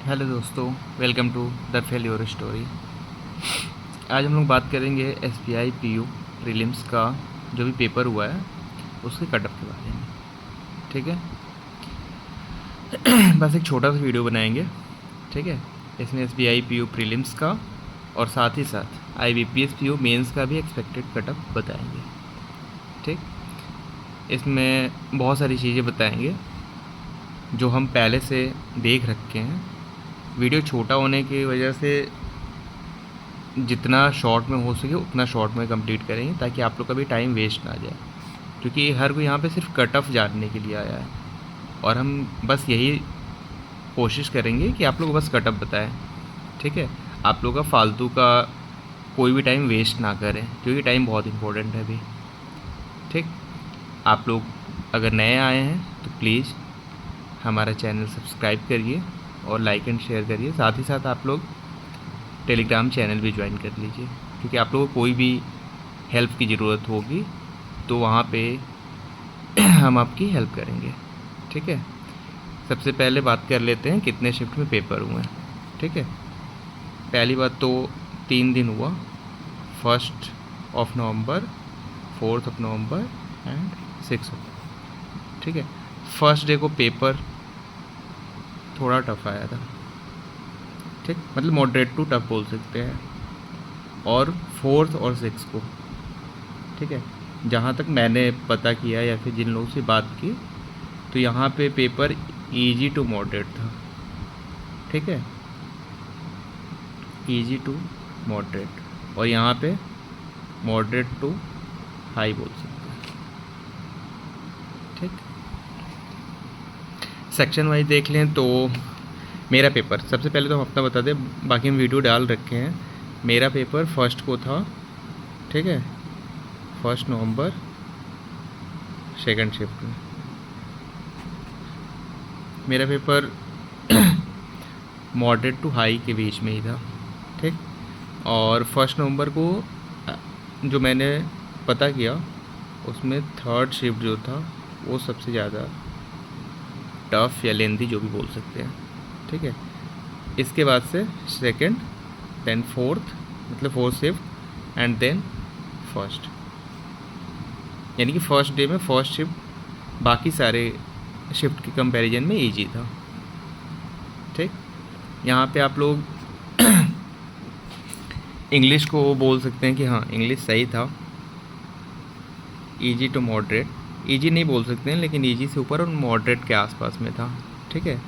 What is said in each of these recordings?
Hello दोस्तों, welcome to the fail your story. आज हम लोग बात करेंगे एसबीआई पीयू प्रीलिम्स का जो भी पेपर हुआ है उसके कटअप के बारे में। ठीक है। बस एक छोटा सा वीडियो बनाएंगे। ठीक है। इसमें एसबीआई पीयू प्रीलिम्स का और साथ ही साथ आईबीपीएस पीयू मेंस का भी एक्सपेक्टेड कटअप बताएंगे। ठीक। इसमें बहुत सारी चीज़ें बताएंगे जो हम पहले से देख रखे हैं। वीडियो छोटा होने की वजह से जितना शॉर्ट में हो सके उतना शॉर्ट में कंप्लीट करेंगे ताकि आप लोग का भी टाइम वेस्ट ना जाए, क्योंकि हर कोई यहाँ पे सिर्फ कट ऑफ जानने के लिए आया है और हम बस यही कोशिश करेंगे कि आप लोग बस कट ऑफ बताएं। ठीक है। आप लोग का फालतू का कोई भी टाइम वेस्ट ना करें, क्योंकि टाइम बहुत इंपॉर्टेंट है अभी। ठीक। आप लोग अगर नए आए हैं तो प्लीज़ हमारा चैनल सब्सक्राइब करिए और लाइक एंड शेयर करिए। साथ ही साथ आप लोग टेलीग्राम चैनल भी ज्वाइन कर लीजिए, क्योंकि आप लोगों को कोई भी हेल्प की ज़रूरत होगी तो वहाँ पे हम आपकी हेल्प करेंगे। ठीक है। सबसे पहले बात कर लेते हैं कितने शिफ्ट में पेपर हुए हैं। ठीक है। पहली बात तो 3 दिन हुआ, 1 नवंबर, 4 नवंबर एंड 6 ठीक है। फर्स्ट डे को पेपर थोड़ा टफ आया था। ठीक, मतलब मॉडरेट टू टफ बोल सकते हैं। और 4 और 6 को, ठीक है, जहाँ तक मैंने पता किया या फिर जिन लोगों से बात की तो यहाँ पे पेपर इजी टू मॉडरेट था। ठीक है, इजी टू मॉडरेट, और यहाँ पे मॉडरेट टू हाई बोल सकते हैं। ठीक। सेक्शन वाइज देख लें तो मेरा पेपर, सबसे पहले तो हम अपना बता दें, बाकी हम वीडियो डाल रखे हैं। मेरा पेपर फर्स्ट को था। ठीक है, 1 नवंबर, सेकंड शिफ्ट में मेरा पेपर मॉडरेट टू हाई के बीच में ही था। ठीक। और 1 नवंबर को जो मैंने पता किया उसमें थर्ड शिफ्ट जो था वो सबसे ज़्यादा टफ या लेंथी जो भी बोल सकते हैं। ठीक है। इसके बाद से सेकंड, देन फोर्थ, मतलब fourth shift and then first, यानी कि फर्स्ट डे में फर्स्ट शिफ्ट बाकी सारे शिफ्ट के कंपैरिजन में इजी था। ठीक। यहाँ पे आप लोग इंग्लिश को बोल सकते हैं कि हाँ, इंग्लिश सही था, इजी टू मॉडरेट। इजी नहीं बोल सकते हैं, लेकिन इजी से ऊपर और मॉडरेट के आसपास में था। ठीक है,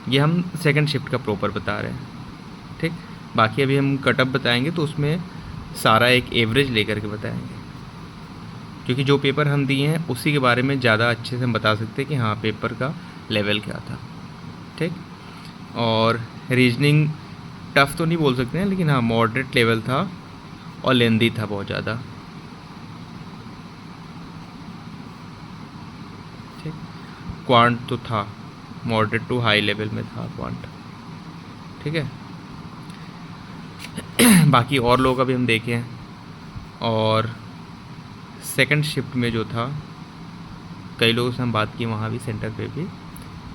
ये हम सेकंड शिफ्ट का प्रॉपर बता रहे हैं। ठीक। बाकी अभी हम कटअप बताएंगे तो उसमें सारा एक एवरेज लेकर के बताएंगे, क्योंकि जो पेपर हम दिए हैं उसी के बारे में ज़्यादा अच्छे से हम बता सकते हैं कि हाँ पेपर का लेवल क्या था। ठीक। और रीजनिंग टफ़ तो नहीं बोल सकते हैं, लेकिन हाँ मॉडरेट लेवल था और लेंदी था बहुत ज़्यादा। ठीक। क्वांट तो था, मॉडरेट टू हाई लेवल में था क्वांट। ठीक है। बाकी और लोग अभी हम देखें, और सेकंड शिफ्ट में जो था कई लोगों से हम बात की वहाँ भी सेंटर पे भी,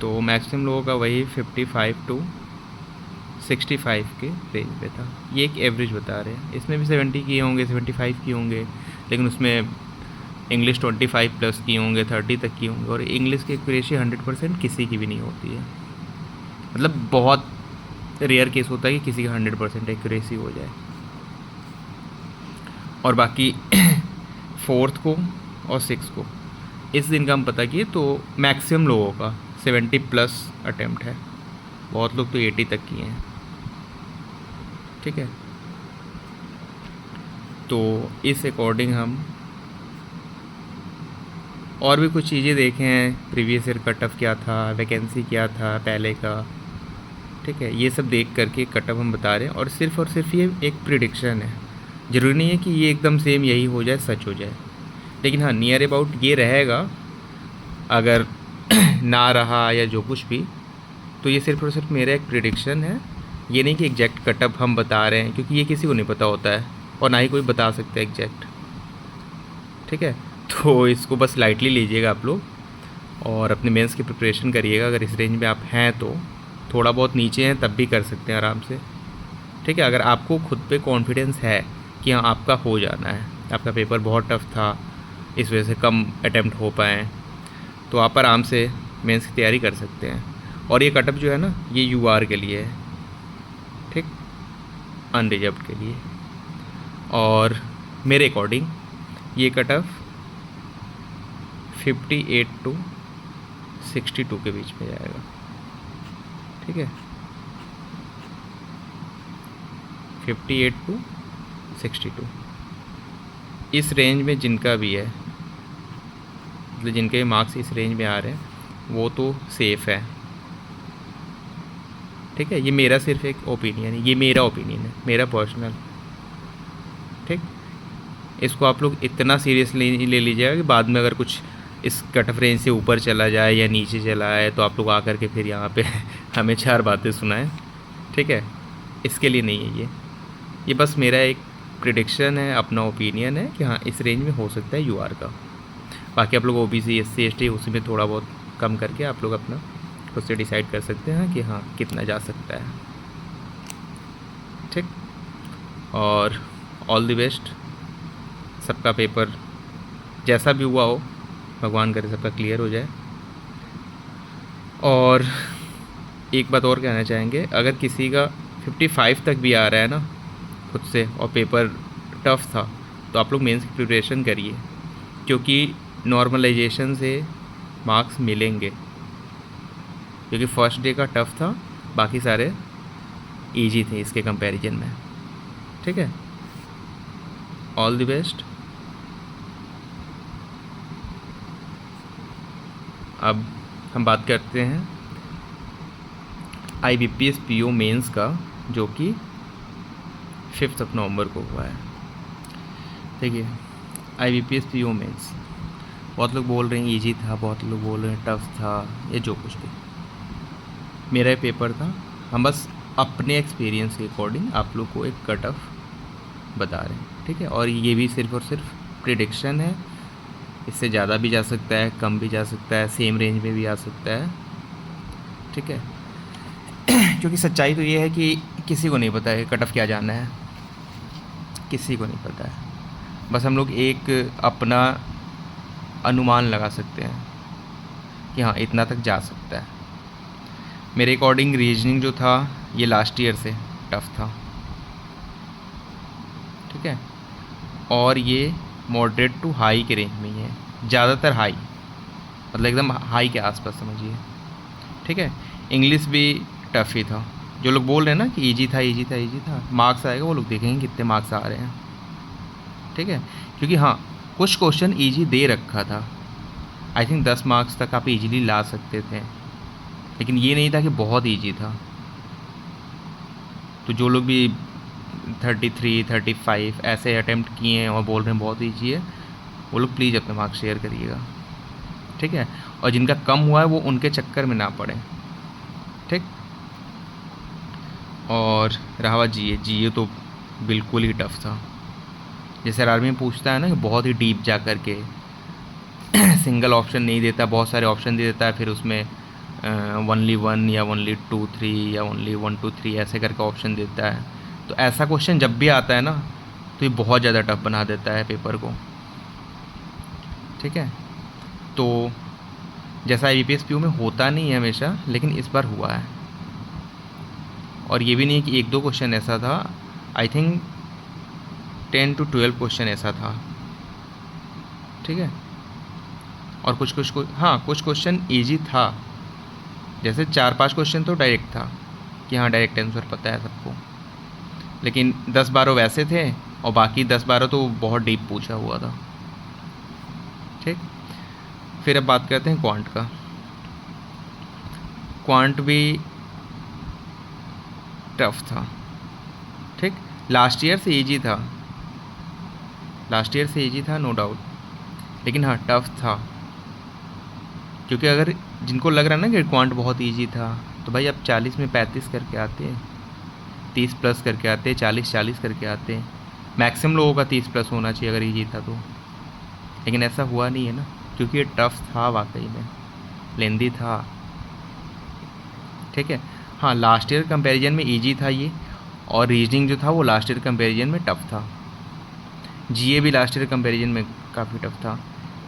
तो मैक्सिमम लोगों का वही 55 टू 65 के रेंज पे था। ये एक एवरेज बता रहे हैं। इसमें भी 70 किए होंगे, 75 किए होंगे, लेकिन उसमें इंग्लिश 25 प्लस किए होंगे, 30 तक किए होंगे। और इंग्लिश की एक्यूरेसी 100% किसी की भी नहीं होती है, मतलब बहुत रेयर केस होता है कि किसी का 100% एक्यूरेसी हो जाए। और बाकी 4th को और 6th को इस दिन का हम पता किए तो मैक्सिमम लोगों का 70 प्लस अटैम्प्ट है, बहुत लोग तो 80 तक किए हैं। ठीक है, तो इस अकॉर्डिंग हम और भी कुछ चीज़ें देखें हैं, प्रीवियस ईयर कट ऑफ क्या था, वैकेंसी क्या था पहले का। ठीक है, ये सब देख करके कट ऑफ हम बता रहे हैं, और सिर्फ ये एक प्रिडिक्शन है। ज़रूरी नहीं है कि ये एकदम सेम यही हो जाए, सच हो जाए, लेकिन हाँ नियर अबाउट ये रहेगा। अगर ना रहा या जो कुछ भी, तो ये सिर्फ और सिर्फ मेरा एक प्रिडिक्शन है। ये नहीं कि एग्जैक्ट कटअप हम बता रहे हैं, क्योंकि ये किसी को नहीं पता होता है और ना ही कोई बता सकता है एग्जैक्ट। ठीक है, तो इसको बस लाइटली लीजिएगा आप लोग। और अपने मेंस की प्रिपरेशन करिएगा। अगर इस रेंज में आप हैं तो, थोड़ा बहुत नीचे हैं तब भी कर सकते हैं आराम से, ठीक है। अगर आपको खुद पे कॉन्फिडेंस है कि हाँ आपका हो जाना है, आपका पेपर बहुत टफ था इस वजह से कम अटैम्प्ट हो पाए, तो आप आराम से मेंस की तैयारी कर सकते हैं। और ये कटअप जो है ना, ये यूआर के लिए है, ठीक, अनरिजर्व्ड के लिए। और मेरे अकॉर्डिंग ये कटअप 58 to 62 के बीच में जाएगा, ठीक है, 58 to 62। इस रेंज में जिनका भी है, मतलब जिनके मार्क्स इस रेंज में आ रहे हैं वो तो सेफ़ है, ठीक है। ये मेरा सिर्फ एक ओपिनियन है, ये मेरा ओपिनियन है, मेरा पर्सनल, ठीक। इसको आप लोग इतना सीरियसली ले लीजिएगा कि बाद में अगर कुछ इस कट ऑफ रेंज से ऊपर चला जाए या नीचे चला आए तो आप लोग आकर के फिर यहाँ पे हमें 4 बातें सुनाएं, ठीक है। इसके लिए नहीं है ये बस मेरा एक प्रिडिक्शन है, अपना ओपिनियन है कि हाँ इस रेंज में हो सकता है यूआर का। बाकी आप लोग ओबीसी एससी एसटी उसी में थोड़ा बहुत कम करके आप लोग अपना खुद से डिसाइड कर सकते हैं कि हाँ कितना जा सकता है, ठीक। और ऑल द बेस्ट, सबका पेपर जैसा भी हुआ हो भगवान करे सबका क्लियर हो जाए। और एक बात और कहना चाहेंगे, अगर किसी का 55 तक भी आ रहा है ना खुद से और पेपर टफ़ था, तो आप लोग मेंस की प्रिपरेशन करिए, क्योंकि नॉर्मलाइजेशन से मार्क्स मिलेंगे। क्योंकि फर्स्ट डे का टफ़ था, बाकी सारे इजी थे इसके कंपैरिजन में, ठीक है। All the best. अब हम बात करते हैं IBPS PO मेंस का, जो कि 5 नवंबर को हुआ है, ठीक है। IBPS PO मेंस बहुत लोग बोल रहे हैं ईजी था, बहुत लोग बोल रहे हैं टफ़ था, ये जो कुछ भी, मेरा ही पेपर था। हम बस अपने एक्सपीरियंस के अकॉर्डिंग आप लोग को एक कट ऑफ बता रहे हैं, ठीक है। और ये भी सिर्फ और सिर्फ प्रिडिक्शन है, इससे ज़्यादा भी जा सकता है, कम भी जा सकता है, सेम रेंज में भी आ सकता है, ठीक है। क्योंकि सच्चाई तो ये है कि किसी को नहीं पता है कट ऑफ क्या जाना है, किसी को नहीं पता है। बस हम लोग एक अपना अनुमान लगा सकते हैं कि हाँ इतना तक जा सकता है। मेरे अकॉर्डिंग रीजनिंग जो था ये लास्ट ईयर से टफ़ था, ठीक है। और ये मॉडरेट टू हाई के रेंज में ही है, ज़्यादातर हाई, मतलब एकदम हाई के आसपास समझिए, ठीक है। इंग्लिश भी टफ़ ही था। जो लोग बोल रहे हैं ना कि इजी था इजी था इजी था, मार्क्स आएगा वो लोग देखेंगे कितने मार्क्स आ रहे हैं, ठीक है। क्योंकि हाँ कुछ क्वेश्चन इजी दे रखा था, आई थिंक 10 मार्क्स तक आप इजीली ला सकते थे, लेकिन ये नहीं था कि बहुत इजी था। तो जो लोग भी 33, 35 ऐसे अटैम्प्ट किए हैं और बोल रहे हैं बहुत ईजी है, वो लोग प्लीज़ अपने मार्क्स शेयर करिएगा, ठीक है। और जिनका कम हुआ है वो उनके चक्कर में ना पड़े, ठीक। और रहा GA तो बिल्कुल ही टफ़ था। जैसे आर्मी में पूछता है ना कि बहुत ही डीप जा कर के सिंगल ऑप्शन नहीं देता, बहुत सारे ऑप्शन दे देता है, फिर उसमें ओनली 1 या ओनली 2 3 या ओनली 1 2 3 ऐसे करके ऑप्शन देता है। तो ऐसा क्वेश्चन जब भी आता है ना तो ये बहुत ज़्यादा टफ बना देता है पेपर को, ठीक है। तो जैसा IBPS PO में होता नहीं है हमेशा, लेकिन इस बार हुआ है। और ये भी नहीं है कि 1-2 क्वेश्चन ऐसा था, आई थिंक 10 to 12 क्वेश्चन ऐसा था, ठीक है। और कुछ क्वेश्चन ईजी था, जैसे 4-5 क्वेश्चन तो डायरेक्ट था कि हाँ डायरेक्ट आंसर पता है सबको, लेकिन 10-12 वैसे थे और बाकी 10-12 तो बहुत डीप पूछा हुआ था, ठीक। फिर अब बात करते हैं क्वांट का। क्वांट भी टफ था, ठीक। लास्ट ईयर से इजी था, नो डाउट, लेकिन हाँ टफ था। क्योंकि अगर जिनको लग रहा है ना कि क्वांट बहुत इजी था, तो भाई आप 40 में 35 करके आते, 30 प्लस करके आते, 40 करके आते। मैक्सिमम लोगों का 30 प्लस होना चाहिए अगर इजी था तो, लेकिन ऐसा हुआ नहीं है ना, क्योंकि ये टफ था वाकई में, लेंदी था, ठीक है। हाँ, लास्ट ईयर कंपैरिजन में इजी था ये, और रीजनिंग जो था वो लास्ट ईयर कंपैरिजन में टफ था। जीए भी लास्ट ईयर कंपैरिजन में काफ़ी टफ था।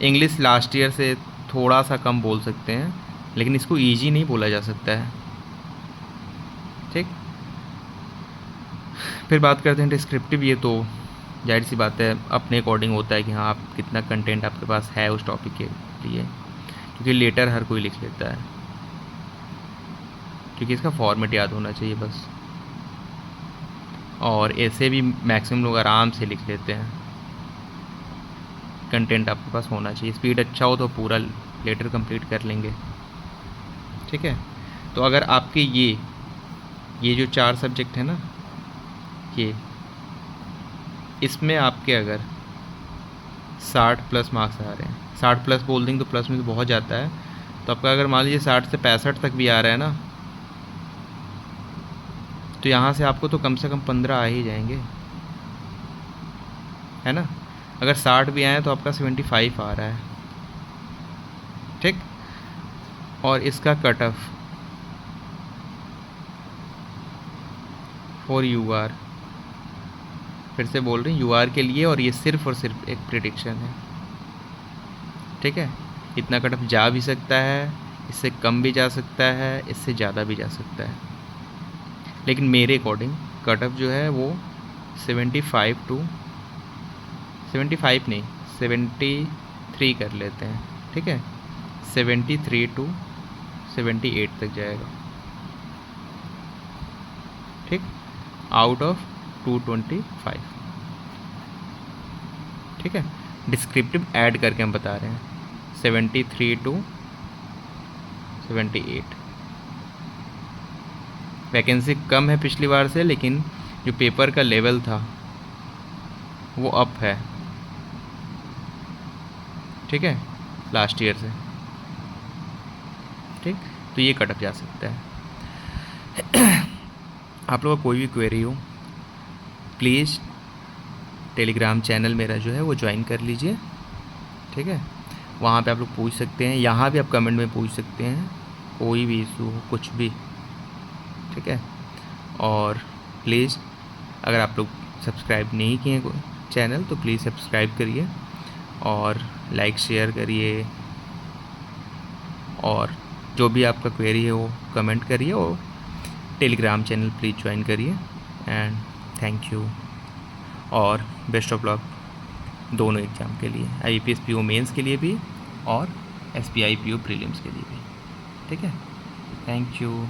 इंग्लिश लास्ट ईयर से थोड़ा सा कम बोल सकते हैं, लेकिन इसको इजी नहीं बोला जा सकता है, ठीक। फिर बात करते हैं डिस्क्रिप्टिव। ये तो जाहिर सी बात है, अपने अकॉर्डिंग होता है कि हाँ आप कितना कंटेंट आपके पास है उस टॉपिक के लिए, क्योंकि लेटर हर कोई लिख लेता है, क्योंकि इसका फॉर्मेट याद होना चाहिए बस। और ऐसे भी मैक्सिमम लोग आराम से लिख लेते हैं। कंटेंट आपके पास होना चाहिए, स्पीड अच्छा हो तो पूरा लेटर कंप्लीट कर लेंगे, ठीक है। तो अगर आपके ये जो 4 सब्जेक्ट है ना, ये इसमें आपके अगर 60 प्लस मार्क्स आ रहे हैं, 60 प्लस बोल देंगे तो प्लस में तो बहुत जाता है, तो आपका अगर मान लीजिए 60 से 65 तक भी आ रहा है ना, तो यहाँ से आपको तो कम से कम 15 आ ही जाएंगे, है ना। अगर 60 भी आए तो आपका 75 आ रहा है, ठीक। और इसका cut off for U R, फिर से बोल रहे हैं यू आर के लिए, और ये सिर्फ और सिर्फ एक प्रिडिक्शन है, ठीक है। इतना कट ऑफ जा भी सकता है, इससे कम भी जा सकता है, इससे ज़्यादा भी जा सकता है, लेकिन मेरे अकॉर्डिंग कट ऑफ जो है वो 75 टू 75 नहीं 73 कर लेते हैं, ठीक है। 73 टू 78 तक जाएगा, ठीक, आउट ऑफ 225, ठीक है। डिस्क्रिप्टिव ऐड करके हम बता रहे हैं 73 टू 78। वैकेंसी कम है पिछली बार से, लेकिन जो पेपर का लेवल था वो अप है, ठीक है, लास्ट ईयर से, ठीक। तो ये कट ऑफ जा सकता है। आप लोगों का कोई भी क्वेरी हो, प्लीज़ टेलीग्राम चैनल मेरा जो है वो ज्वाइन कर लीजिए, ठीक है। वहाँ पे आप लोग पूछ सकते हैं, यहाँ भी आप कमेंट में पूछ सकते हैं, कोई भी इशू हो, कुछ भी, ठीक है। और प्लीज़ अगर आप लोग सब्सक्राइब नहीं किए चैनल तो प्लीज़ सब्सक्राइब करिए, और लाइक शेयर करिए, और जो भी आपका क्वेरी है वो कमेंट करिए, और टेलीग्राम चैनल प्लीज़ ज्वाइन करिए। एंड थैंक यू, और बेस्ट ऑफ लक दोनों एग्ज़ाम के लिए, IBPS PO मेंस के लिए भी और SBI PO प्रीलिम्स के लिए भी, ठीक है। Thank you.